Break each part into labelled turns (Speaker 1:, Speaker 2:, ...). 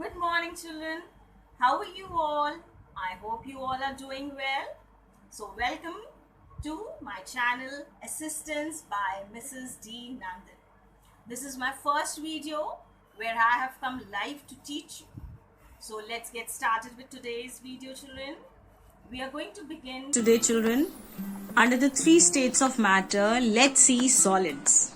Speaker 1: Good morning, children. How are you all? I hope you all are doing well. So, welcome to my channel Assistance by Mrs. D. Nandan. This is my first video where I have come live to teach you. So, let's get started with today's video, children. We are going to begin today, children. Under the three states of matter, let's see solids.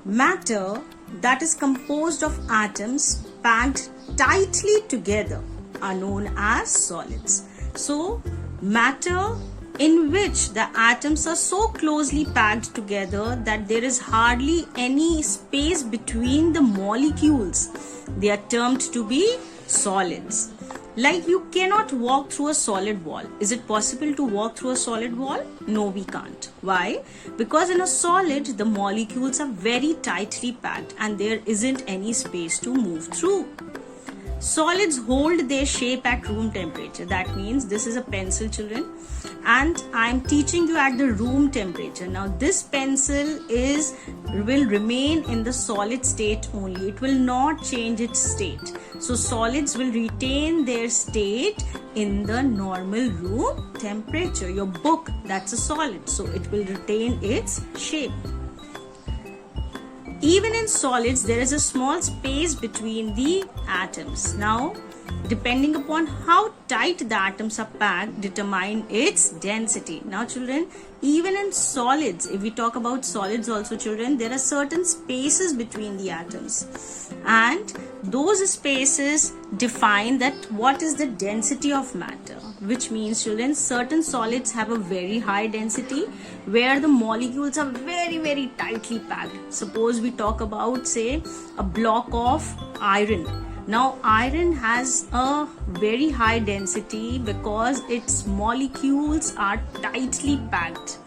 Speaker 1: Matter that is composed of atoms packed tightly together are known as solids. So, matter in which the atoms are so closely packed together that there is hardly any space between the molecules, they are termed to be solids. Like you cannot walk through a solid wall. Is it possible to walk through a solid wall? No, we can't. Why? Because in a solid, the molecules are very tightly packed and there isn't any space to move through. Solids hold their shape at room temperature. That means this is a pencil, children, and I'm teaching you at the room temperature. Now this pencil will remain in the solid state only. It will not change its state. So solids will retain their state in the normal room temperature. Your book, that's a solid, so it will retain its shape. Even in solids, there is a small space between the atoms. Now, depending upon how tight the atoms are packed, determine its density. Now, children, even in solids, if we talk about solids also, children, there are certain spaces between the atoms. And those spaces define that what is the density of matter. Which means, children, certain solids have a very high density where the molecules are very, very tightly packed. Suppose we talk about, say, a block of iron. Now, iron has a very high density because its molecules are tightly packed.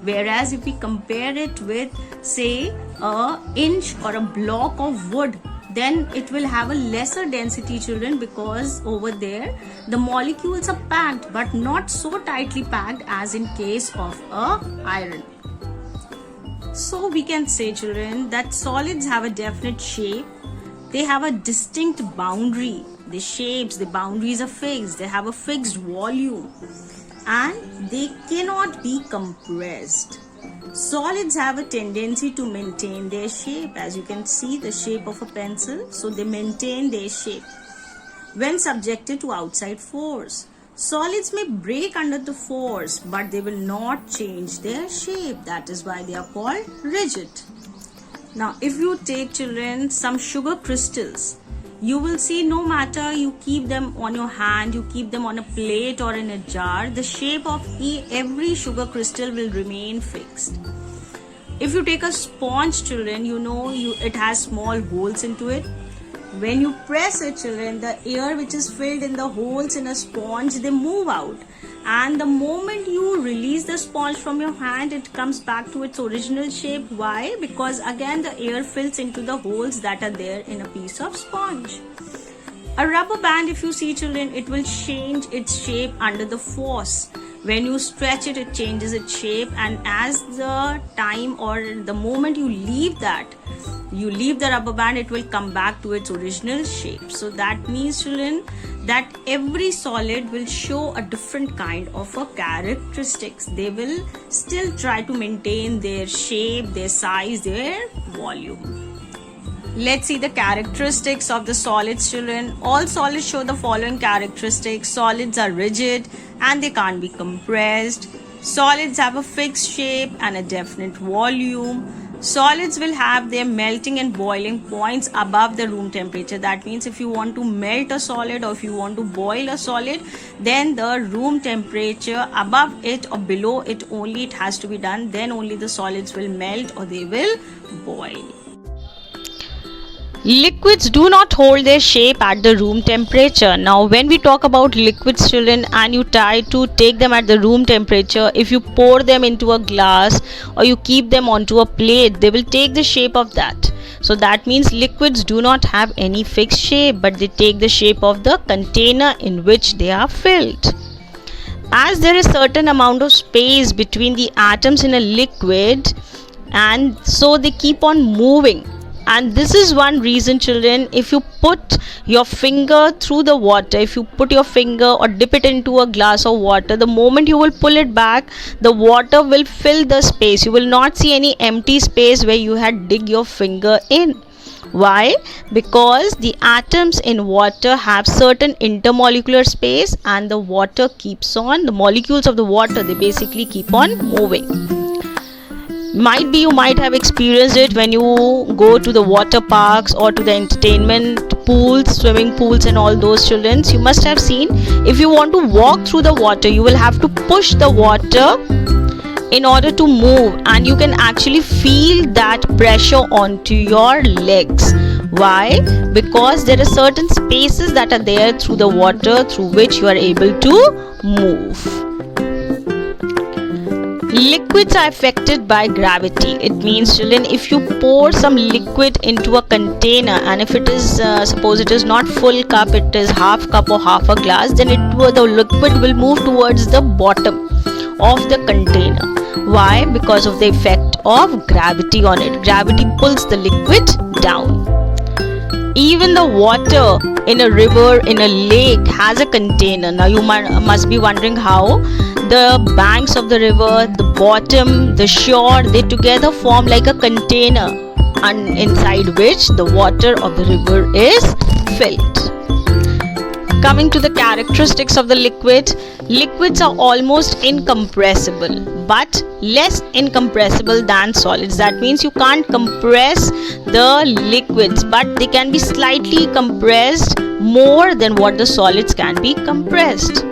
Speaker 1: Whereas if we compare it with, say, an inch or a block of wood, then it will have a lesser density, children, because over there the molecules are packed but not so tightly packed as in case of iron. So we can say, children, that solids have a definite shape. They have a distinct boundary. The shapes, the boundaries are fixed. They have a fixed volume and they cannot be compressed. Solids have a tendency to maintain their shape. As you can see, the shape of a pencil, so they maintain their shape when subjected to outside force. Solids may break under the force, but they will not change their shape. That is why they are called rigid. Now, if you take, children, some sugar crystals, you will see no matter you keep them on your hand, you keep them on a plate or in a jar, the shape of every sugar crystal will remain fixed. If you take a sponge, children, it has small holes into it. When you press it, children, the air which is filled in the holes in a sponge, they move out. And the moment you release the sponge from your hand, it comes back to its original shape. Why? Because again the air fills into the holes that are there in a piece of sponge. A rubber band, if you see, children, it will change its shape under the force. When you stretch it, it changes its shape, and as the time or the moment you leave the rubber band, it will come back to its original shape. So that means, children, that every solid will show a different kind of a characteristics. They will still try to maintain their shape, their size, their volume. Let's see the characteristics of the solids, children. All solids show the following characteristics. Solids are rigid and they can't be compressed. Solids have a fixed shape and a definite volume. Solids will have their melting and boiling points above the room temperature. That means if you want to melt a solid or if you want to boil a solid, then the room temperature above it or below it only it has to be done. Then only the solids will melt or they will boil. Liquids do not hold their shape at the room temperature. Now, when we talk about liquids, children, and you try to take them at the room temperature, if you pour them into a glass or you keep them onto a plate, they will take the shape of that. So that means liquids do not have any fixed shape, but they take the shape of the container in which they are filled. As there is certain amount of space between the atoms in a liquid, and so they keep on moving. And this is one reason, children, if you put your finger through the water, if you put your finger or dip it into a glass of water, the moment you will pull it back, the water will fill the space. You will not see any empty space where you had dig your finger in. Why? Because the atoms in water have certain intermolecular space, and the water keeps on, the molecules of the water, they basically keep on moving. Might be you might have experienced it when you go to the water parks or to the entertainment pools, swimming pools and all those, children. You must have seen, if you want to walk through the water, you will have to push the water in order to move, and you can actually feel that pressure onto your legs. Why? Because there are certain spaces that are there through the water through which you are able to move. Liquids are affected by gravity. It means, children, if you pour some liquid into a container, and if it is suppose it is not full cup, it is half cup or half a glass, then the liquid will move towards the bottom of the container. Why? Because of the effect of gravity on it. Gravity pulls the liquid down. Even the water in a river, in a lake, has a container. Now you must be wondering how. The banks of the river, the bottom, the shore, they together form like a container, and inside which the water of the river is filled. Coming to the characteristics of the liquid, liquids are almost incompressible, but less incompressible than solids. That means you can't compress the liquids, but they can be slightly compressed more than what the solids can be compressed.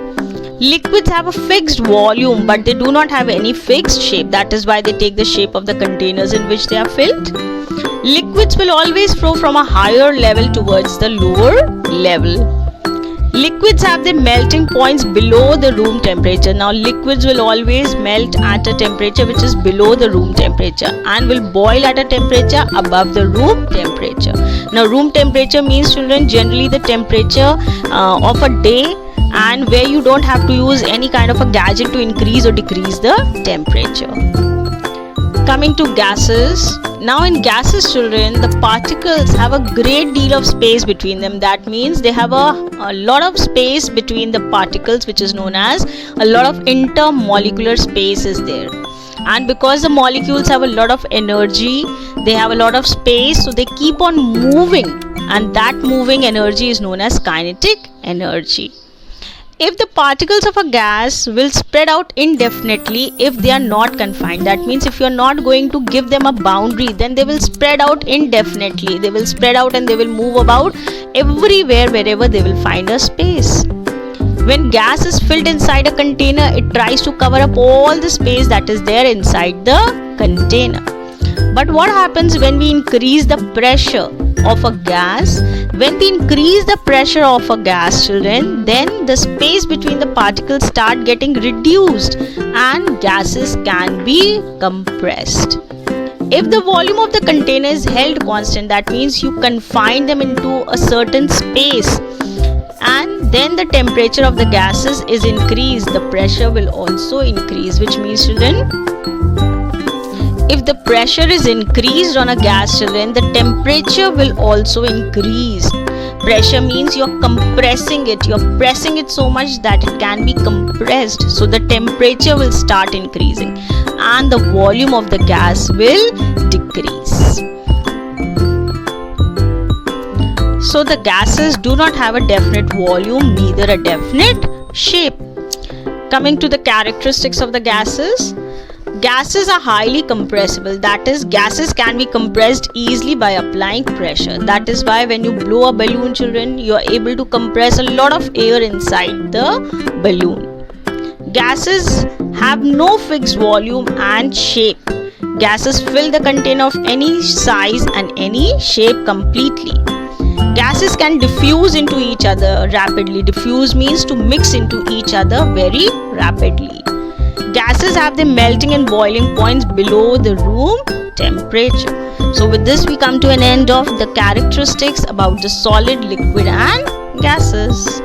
Speaker 1: Liquids have a fixed volume, but they do not have any fixed shape. That is why they take the shape of the containers in which they are filled. Liquids will always flow from a higher level towards the lower level. Liquids have their melting points below the room temperature. Now liquids will always melt at a temperature which is below the room temperature, and will boil at a temperature above the room temperature. Now room temperature means, children, generally the temperature of a day, and where you don't have to use any kind of a gadget to increase or decrease the temperature. Coming to gases. Now in gases, children, the particles have a great deal of space between them. That means they have a lot of space between the particles, which is known as a lot of intermolecular space is there. And because the molecules have a lot of energy, they have a lot of space, so they keep on moving, and that moving energy is known as kinetic energy. If the particles of a gas will spread out indefinitely if they are not confined, that means if you are not going to give them a boundary, then they will spread out indefinitely. They will spread out and they will move about everywhere wherever they will find a space. When gas is filled inside a container, it tries to cover up all the space that is there inside the container. But what happens when we increase the pressure of a gas? When we increase the pressure of a gas, children, then the space between the particles start getting reduced and gases can be compressed. If the volume of the container is held constant, that means you confine them into a certain space, and then the temperature of the gases is increased, the pressure will also increase, which means, children, if the pressure is increased on a gas, children, the temperature will also increase. Pressure means you're compressing it, you're pressing it so much that it can be compressed, so the temperature will start increasing and the volume of the gas will decrease. So the gases do not have a definite volume, neither a definite shape. Coming to the characteristics of the gases. Gases are highly compressible. That is, gases can be compressed easily by applying pressure. That is why when you blow a balloon, children, you are able to compress a lot of air inside the balloon. Gases have no fixed volume and shape. Gases fill the container of any size and any shape completely. Gases can diffuse into each other rapidly. Diffuse means to mix into each other very rapidly. Gases have their melting and boiling points below the room temperature. So with this we come to an end of the characteristics about the solid, liquid and gases.